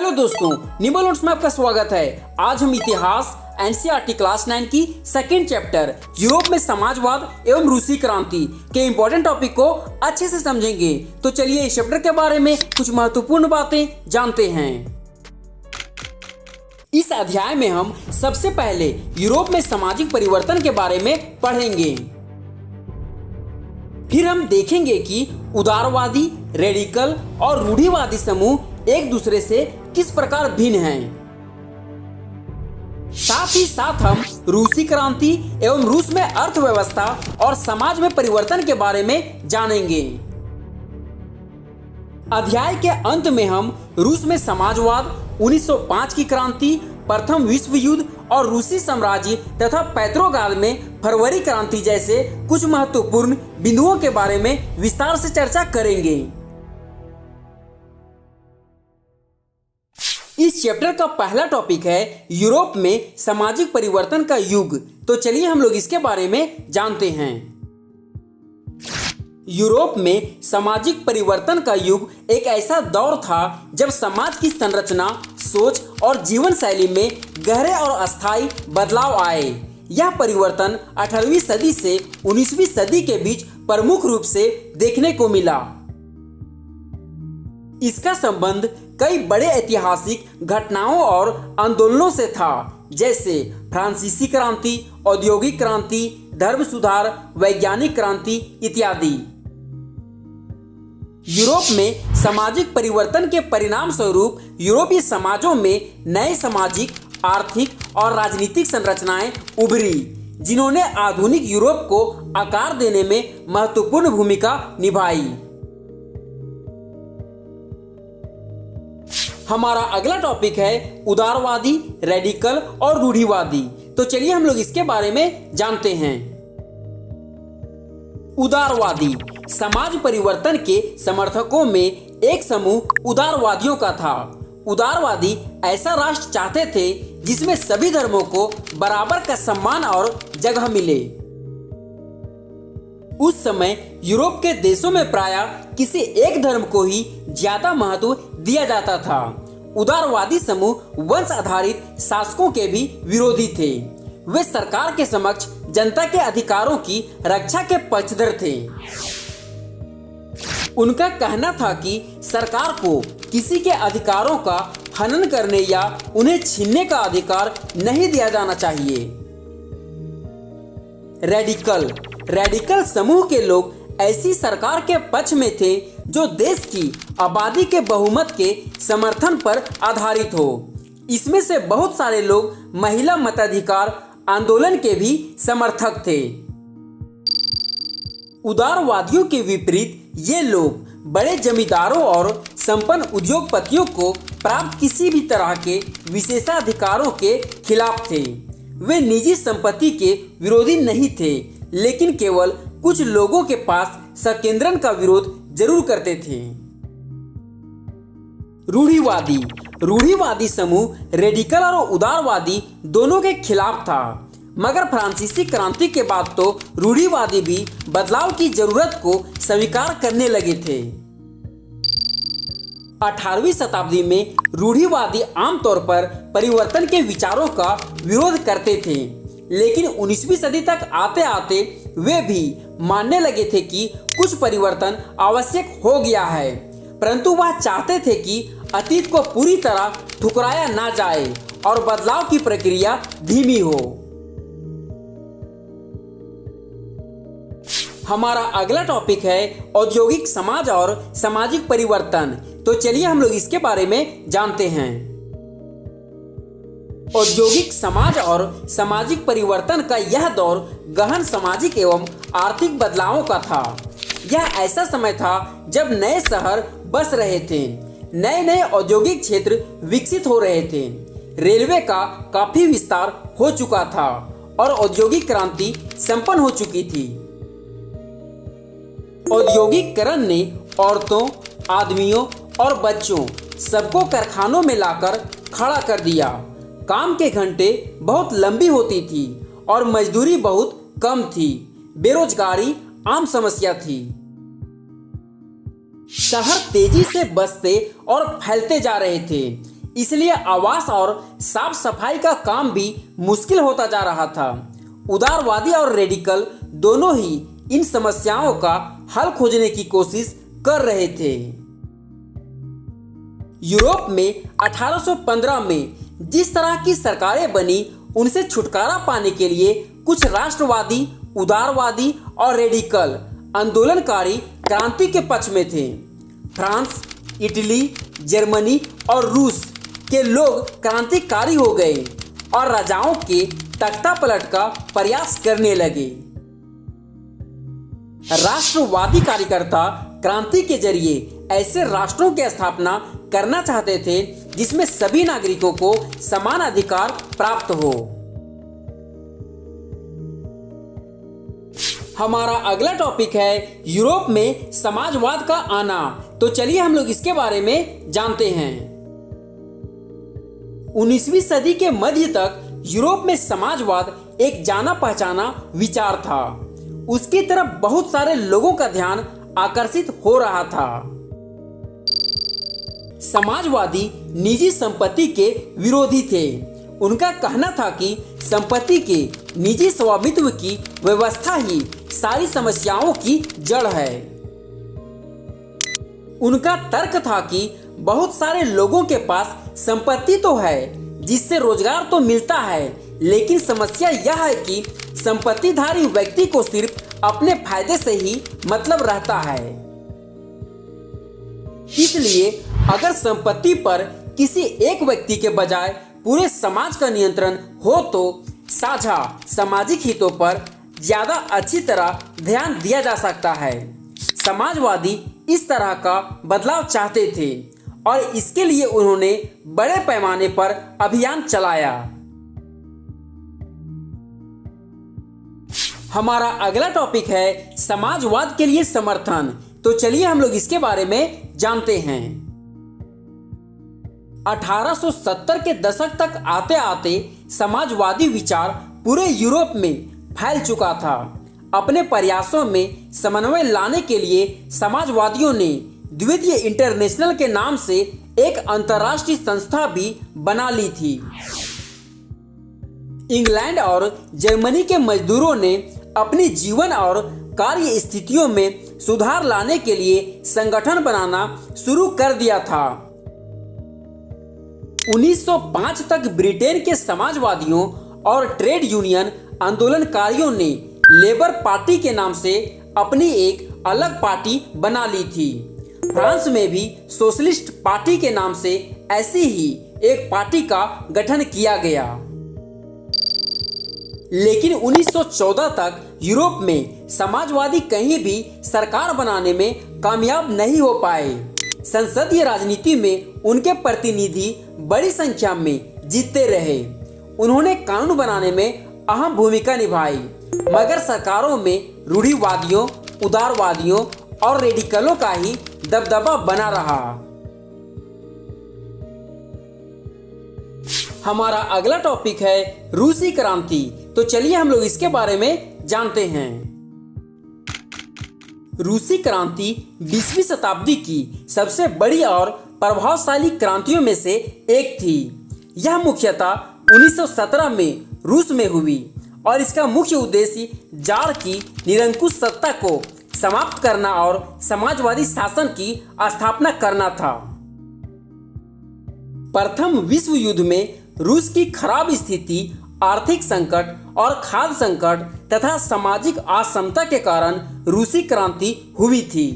Hello दोस्तों, nibble notes में आपका स्वागत है। आज हम इतिहास एनसीईआरटी क्लास 9 की सेकेंड चैप्टर यूरोप में समाजवाद एवं रूसी क्रांति के इम्पोर्टेंट टॉपिक को अच्छे से समझेंगे। तो चलिए इस चैप्टर के बारे में कुछ महत्वपूर्ण बातें जानते हैं। इस अध्याय में हम सबसे पहले यूरोप में सामाजिक परिवर्तन के बारे में पढ़ेंगे। फिर हम देखेंगे कि उदारवादी, रेडिकल और रूढ़िवादी समूह एक दूसरे से किस प्रकार भिन्न हैं। साथ ही साथ हम रूसी क्रांति एवं रूस में अर्थव्यवस्था और समाज में परिवर्तन के बारे में जानेंगे। अध्याय के अंत में हम रूस में समाजवाद, 1905 की क्रांति, प्रथम विश्व युद्ध और रूसी साम्राज्य तथा पेट्रोग्राद में फरवरी क्रांति जैसे कुछ महत्वपूर्ण बिंदुओं के बारे में विस्तार से चर्चा करेंगे। इस चैप्टर का पहला टॉपिक है यूरोप में सामाजिक परिवर्तन का युग। तो चलिए हम लोग इसके बारे में जानते हैं। यूरोप में सामाजिक परिवर्तन का युग एक ऐसा दौर था जब समाज की संरचना, सोच और जीवन शैली में गहरे और अस्थायी बदलाव आए। यह परिवर्तन 18वीं सदी से 19वीं सदी के बीच प्रमुख रूप से देखने को मिला। इसका संबंध कई बड़े ऐतिहासिक घटनाओं और आंदोलनों से था, जैसे फ्रांसीसी क्रांति, औद्योगिक क्रांति, धर्म सुधार, वैज्ञानिक क्रांति इत्यादि। यूरोप में सामाजिक परिवर्तन के परिणाम स्वरूप यूरोपीय समाजों में नए सामाजिक, आर्थिक और राजनीतिक संरचनाएं उभरी, जिन्होंने आधुनिक यूरोप को आकार देने में महत्वपूर्ण भूमिका निभाई। हमारा अगला टॉपिक है उदारवादी, रेडिकल और रूढ़िवादी। तो चलिए हम लोग इसके बारे में जानते हैं। उदारवादी समाज परिवर्तन के समर्थकों में एक समूह उदारवादियों का था। उदारवादी ऐसा राष्ट्र चाहते थे जिसमें सभी धर्मों को बराबर का सम्मान और जगह मिले। उस समय यूरोप के देशों में प्रायः किसी एक धर्म को ही ज्यादा महत्व दिया जाता था। उदारवादी समूह वंश आधारित शासकों के भी विरोधी थे। वे सरकार के समक्ष जनता के अधिकारों की रक्षा के पक्षधर थे। उनका कहना था कि सरकार को किसी के अधिकारों का हनन करने या उन्हें छीनने का अधिकार नहीं दिया जाना चाहिए। रेडिकल समूह के लोग ऐसी सरकार के पक्ष में थे जो देश की आबादी के बहुमत के समर्थन पर आधारित हो। इसमें से बहुत सारे लोग महिला मताधिकार आंदोलन के भी समर्थक थे। उदारवादियों के विपरीत ये लोग बड़े जमींदारों और संपन्न उद्योगपतियों को प्राप्त किसी भी तरह के विशेषाधिकारों के खिलाफ थे। वे निजी संपत्ति के विरोधी नहीं थे, लेकिन केवल कुछ लोगों के पास संकेंद्रण का विरोध जरूर करते थे। रूढ़िवादी समूह रेडिकल और उदारवादी दोनों के खिलाफ था, मगर फ्रांसीसी क्रांति के बाद तो रूढ़िवादी भी बदलाव की जरूरत को स्वीकार करने लगे थे। 18वीं शताब्दी में रूढ़िवादी आमतौर पर परिवर्तन के विचारों का विरोध करते थे, लेकिन 19वीं सदी तक आते आते वे भी मानने लगे थे कि कुछ परिवर्तन आवश्यक हो गया है, परंतु वह चाहते थे कि अतीत को पूरी तरह ठुकराया ना जाए और बदलाव की प्रक्रिया धीमी हो। हमारा अगला टॉपिक है औद्योगिक समाज और सामाजिक परिवर्तन। तो चलिए हम लोग इसके बारे में जानते हैं। औद्योगिक समाज और सामाजिक परिवर्तन का यह दौर गहन सामाजिक एवं आर्थिक बदलावों का था। यह ऐसा समय था जब नए शहर बस रहे थे, नए औद्योगिक क्षेत्र विकसित हो रहे थे, रेलवे का काफी विस्तार हो चुका था और औद्योगिक क्रांति संपन्न हो चुकी थी। औद्योगिकरण ने औरतों, आदमियों और बच्चों सबको कारखानों में लाकर खड़ा कर दिया। काम के घंटे बहुत लंबी होती थी और मजदूरी बहुत कम थी। बेरोजगारी आम समस्या थी। शहर तेजी से बसते और फैलते जा रहे थे। इसलिए आवास और साफ सफाई का काम भी मुश्किल होता जा रहा था। उदारवादी और रेडिकल दोनों ही इन समस्याओं का हल खोजने की कोशिश कर रहे थे। यूरोप में 1815 में जिस तरह की सरकारें बनी, उनसे छुटकारा पाने के लिए कुछ राष्ट्रवादी, उदारवादी और रेडिकल आंदोलनकारी क्रांति के पक्ष में थे। फ्रांस, इटली, जर्मनी और रूस के लोग क्रांतिकारी हो गए और राजाओं के तख्ता पलट का प्रयास करने लगे। राष्ट्रवादी कार्यकर्ता क्रांति के जरिए ऐसे राष्ट्रों की स्थापना करना चाहते थे जिसमें सभी नागरिकों को समान अधिकार प्राप्त हो। हमारा अगला टॉपिक है यूरोप में समाजवाद का आना। तो चलिए हम लोग इसके बारे में जानते हैं। 19वीं सदी के मध्य तक यूरोप में समाजवाद एक जाना पहचाना विचार था। उसकी तरफ बहुत सारे लोगों का ध्यान आकर्षित हो रहा था। समाजवादी निजी संपत्ति के विरोधी थे। उनका कहना था कि संपत्ति के निजी स्वामित्व की व्यवस्था ही सारी समस्याओं की जड़ है। उनका तर्क था कि बहुत सारे लोगों के पास संपत्ति तो है, जिससे रोजगार तो मिलता है, लेकिन समस्या यह है कि संपत्तिधारी व्यक्ति को सिर्फ अपने फायदे से ही मतलब रहता है। इसलिए अगर संपत्ति पर किसी एक व्यक्ति के बजाय पूरे समाज का नियंत्रण हो तो साझा सामाजिक हितों पर ज्यादा अच्छी तरह ध्यान दिया जा सकता है। समाजवादी इस तरह का बदलाव चाहते थे और इसके लिए उन्होंने बड़े पैमाने पर अभियान चलाया। हमारा अगला टॉपिक है समाजवाद के लिए समर्थन। तो चलिए हम लोग इसके बारे में जानते हैं। 1870 के दशक तक आते आते समाजवादी विचार पूरे यूरोप में फैल चुका था। अपने प्रयासों में समन्वय लाने के लिए समाजवादियों ने द्वितीय इंटरनेशनल के नाम से एक अंतर्राष्ट्रीय संस्था भी बना ली थी। इंग्लैंड और जर्मनी के मजदूरों ने अपनी जीवन और कार्य स्थितियों में सुधार लाने के लिए संगठन बनाना शुरू कर दिया था। 1905 तक ब्रिटेन के समाजवादियों और ट्रेड यूनियन आंदोलनकारियों ने लेबर पार्टी के नाम से अपनी एक अलग पार्टी बना ली थी। फ्रांस में भी सोशलिस्ट पार्टी के नाम से ऐसी ही एक पार्टी का गठन किया गया। लेकिन 1914 तक यूरोप में समाजवादी कहीं भी सरकार बनाने में कामयाब नहीं हो पाए। संसदीय राजनीति में उनके प्रतिनिधि बड़ी संख्या में जीतते रहे। उन्होंने कानून बनाने में अहम भूमिका निभाई, मगर सरकारों में रूढ़िवादियों, उदारवादियों और रेडिकलों का ही दबदबा बना रहा। हमारा अगला टॉपिक है रूसी क्रांति। तो चलिए हम लोग इसके बारे में जानते हैं। रूसी क्रांति 20वीं शताब्दी की सबसे बड़ी और प्रभावशाली क्रांतियों में से एक थी। यह मुख्यतः 1917 में रूस में हुई और इसका मुख्य उद्देश्य जार की निरंकुश सत्ता को समाप्त करना और समाजवादी शासन की स्थापना करना था। प्रथम विश्व युद्ध में रूस की खराब स्थिति, आर्थिक संकट और खाद्य संकट तथा सामाजिक असमता के कारण रूसी क्रांति हुई थी।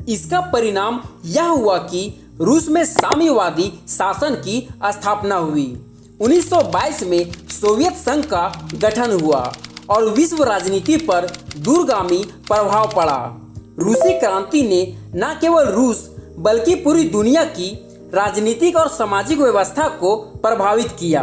इसका परिणाम यह हुआ कि रूस में साम्यवादी शासन की स्थापना हुई। 1922 में सोवियत संघ का गठन हुआ और विश्व राजनीति पर दूरगामी प्रभाव पड़ा। रूसी क्रांति ने न केवल रूस बल्कि पूरी दुनिया की राजनीतिक और सामाजिक व्यवस्था को प्रभावित किया।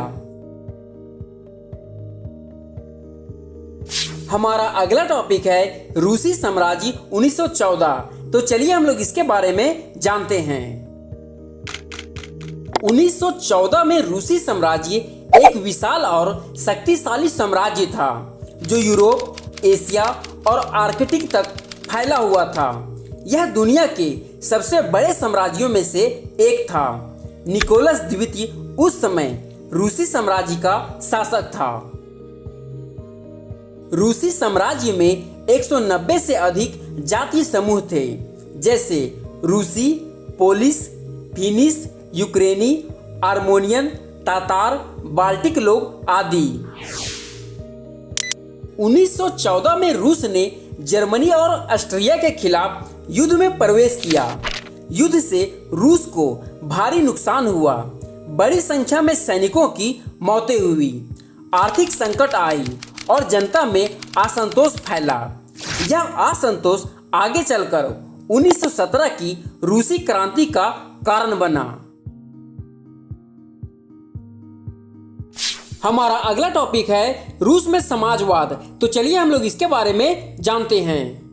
हमारा अगला टॉपिक है रूसी साम्राज्य 1914। तो चलिए हम लोग इसके बारे में जानते हैं। 1914 में रूसी साम्राज्य एक विशाल और शक्तिशाली साम्राज्य था जो यूरोप, एशिया और आर्कटिक तक फैला हुआ था। यह दुनिया के सबसे बड़े साम्राज्यों में से एक था। निकोलस द्वितीय उस समय रूसी साम्राज्य का शासक था। रूसी साम्राज्य में 190 से अधिक जातीय समूह थे, जैसे रूसी, पोलिश, फिनिश, यूक्रेनी, आर्मेनियन, तातार, बाल्टिक लोग आदि। 1914 में रूस ने जर्मनी और ऑस्ट्रिया के खिलाफ युद्ध में प्रवेश किया। युद्ध से रूस को भारी नुकसान हुआ। बड़ी संख्या में सैनिकों की मौतें हुई, आर्थिक संकट आई और जनता में असंतोष फैला। यह असंतोष आगे चलकर 1917 की रूसी क्रांति का कारण बना। हमारा अगला टॉपिक है रूस में समाजवाद। तो चलिए हम लोग इसके बारे में जानते हैं।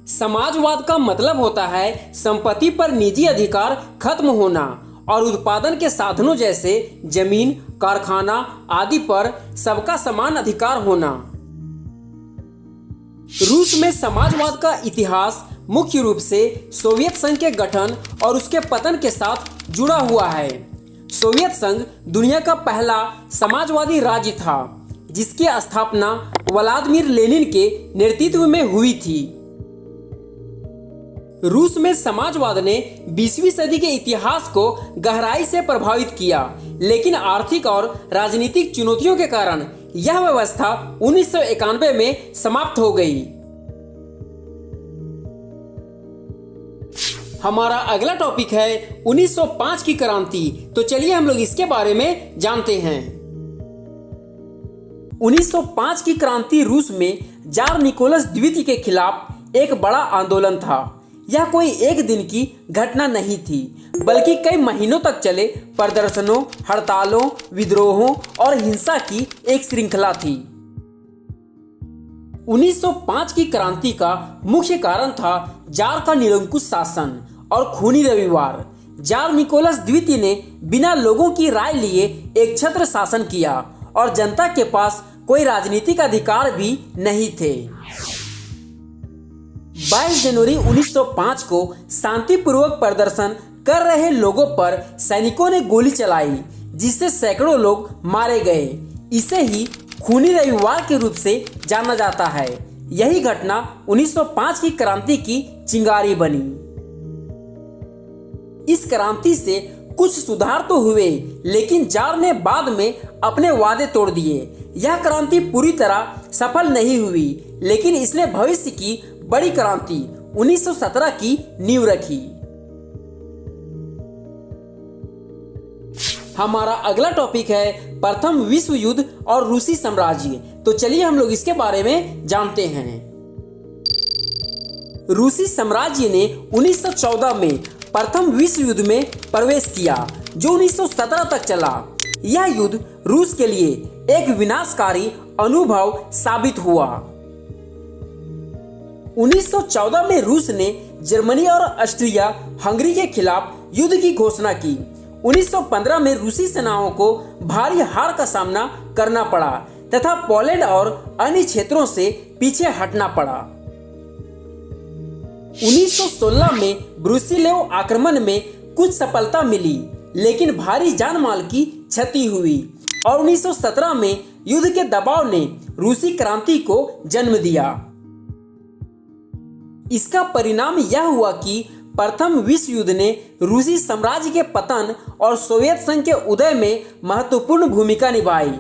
समाजवाद का मतलब होता है संपत्ति पर निजी अधिकार खत्म होना और उत्पादन के साधनों जैसे जमीन, कारखाना आदि पर सबका समान अधिकार होना। रूस में समाजवाद का इतिहास मुख्य रूप से सोवियत संघ के गठन और उसके पतन के साथ जुड़ा हुआ है। सोवियत संघ दुनिया का पहला समाजवादी राज्य था, जिसकी स्थापना व्लादिमीर लेनिन के नेतृत्व में हुई थी। रूस में समाजवाद ने 20वीं सदी के इतिहास को गहराई से प्रभावित किया, लेकिन आर्थिक और राजनीतिक चुनौतियों के कारण यह व्यवस्था 1991 में समाप्त हो गई। हमारा अगला टॉपिक है 1905 की क्रांति। तो चलिए हम लोग इसके बारे में जानते हैं। 1905 की क्रांति रूस में जार निकोलस द्वितीय के खिलाफ एक बड़ा आंदोलन था। यह कोई एक दिन की घटना नहीं थी, बल्कि कई महीनों तक चले प्रदर्शनों, हड़तालों, विद्रोहों और हिंसा की एक श्रृंखला थी। 1905 की क्रांति का मुख्य कारण था जार का निरंकुश शासन और खूनी रविवार। जार निकोलस द्वितीय ने बिना लोगों की राय लिए एक छत्र शासन किया और जनता के पास कोई राजनीतिक अधिकार भी नहीं थे। 22 जनवरी 1905 को शांतिपूर्वक प्रदर्शन कर रहे लोगों पर सैनिकों ने गोली चलाई, जिससे सैकड़ों लोग मारे गए। इसे ही खूनी रविवार के रूप से जाना जाता है। यही घटना 1905 की क्रांति की चिंगारी बनी। इस क्रांति से कुछ सुधार तो हुए, लेकिन जार ने बाद में अपने वादे तोड़ दिए। यह क्रांति पूरी तरह सफल नहीं हुई, लेकिन इसने भविष्य की बड़ी क्रांति 1917 की नींव रखी। हमारा अगला टॉपिक है प्रथम विश्व युद्ध और रूसी साम्राज्य। तो चलिए हम लोग इसके बारे में जानते हैं। रूसी साम्राज्य ने 1914 में प्रथम विश्व युद्ध में प्रवेश किया, जो 1917 तक चला। यह युद्ध रूस के लिए एक विनाशकारी अनुभव साबित हुआ। 1914 में रूस ने जर्मनी और ऑस्ट्रिया हंगरी के खिलाफ युद्ध की घोषणा की। 1915 में रूसी सेनाओं को भारी हार का सामना करना पड़ा तथा पोलैंड और अन्य क्षेत्रों से पीछे हटना पड़ा। 1916 में ब्रुसिलेव आक्रमण में कुछ सफलता मिली, लेकिन भारी जान माल की क्षति हुई और 1917 में युद्ध के दबाव ने रूसी क्रांति को जन्म दिया। इसका परिणाम यह हुआ कि प्रथम विश्व युद्ध ने रूसी साम्राज्य के पतन और सोवियत संघ के उदय में महत्वपूर्ण भूमिका निभाई।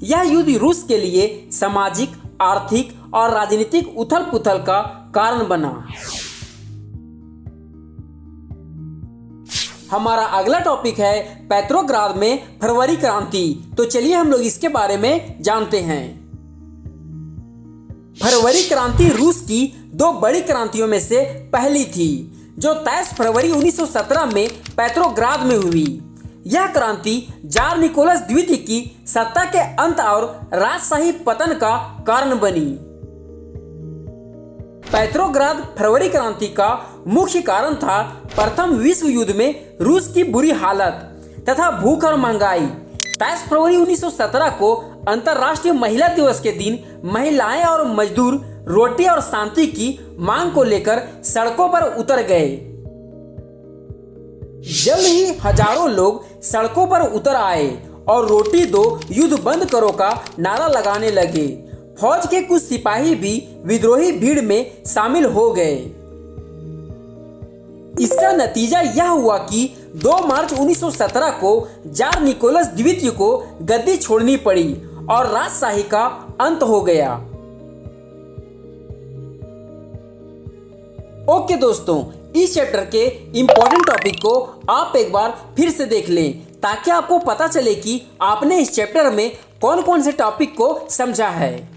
यह युद्ध रूस के लिए सामाजिक, आर्थिक और राजनीतिक उथल-पुथल का कारण बना। हमारा अगला टॉपिक है पेट्रोग्राद में फरवरी क्रांति। तो चलिए हम लोग इसके बारे में जानते हैं। फरवरी क्रांति रूस की दो बड़ी क्रांतियों में से पहली थी, जो 23 फरवरी 1917 में पेट्रोग्राद में हुई। यह क्रांति जार निकोलस द्वितीय की सत्ता के अंत और राजशाही पतन का कारण बनी। पेट्रोग्राद फरवरी क्रांति का मुख्य कारण था प्रथम विश्व युद्ध में रूस की बुरी हालत तथा भूख और महंगाई। 23 फरवरी 1917 को अंतर्राष्ट्रीय महिला दिवस के दिन महिलाएं और मजदूर रोटी और शांति की मांग को लेकर सड़कों पर उतर गए। जल्द ही हजारों लोग सड़कों पर उतर आए और रोटी दो युद्ध बंद करो का नारा लगाने लगे। फौज के कुछ सिपाही भी विद्रोही भीड़ में शामिल हो गए। इसका नतीजा यह हुआ कि 2 मार्च 1917 को जार निकोलस द्वितीय को गद्दी छोड़नी पड़ी और राजशाही का अंत हो गया। ओके दोस्तों, इस चैप्टर के इम्पोर्टेंट टॉपिक को आप एक बार फिर से देख लें ताकि आपको पता चले कि आपने इस चैप्टर में कौन कौन से टॉपिक को समझा है।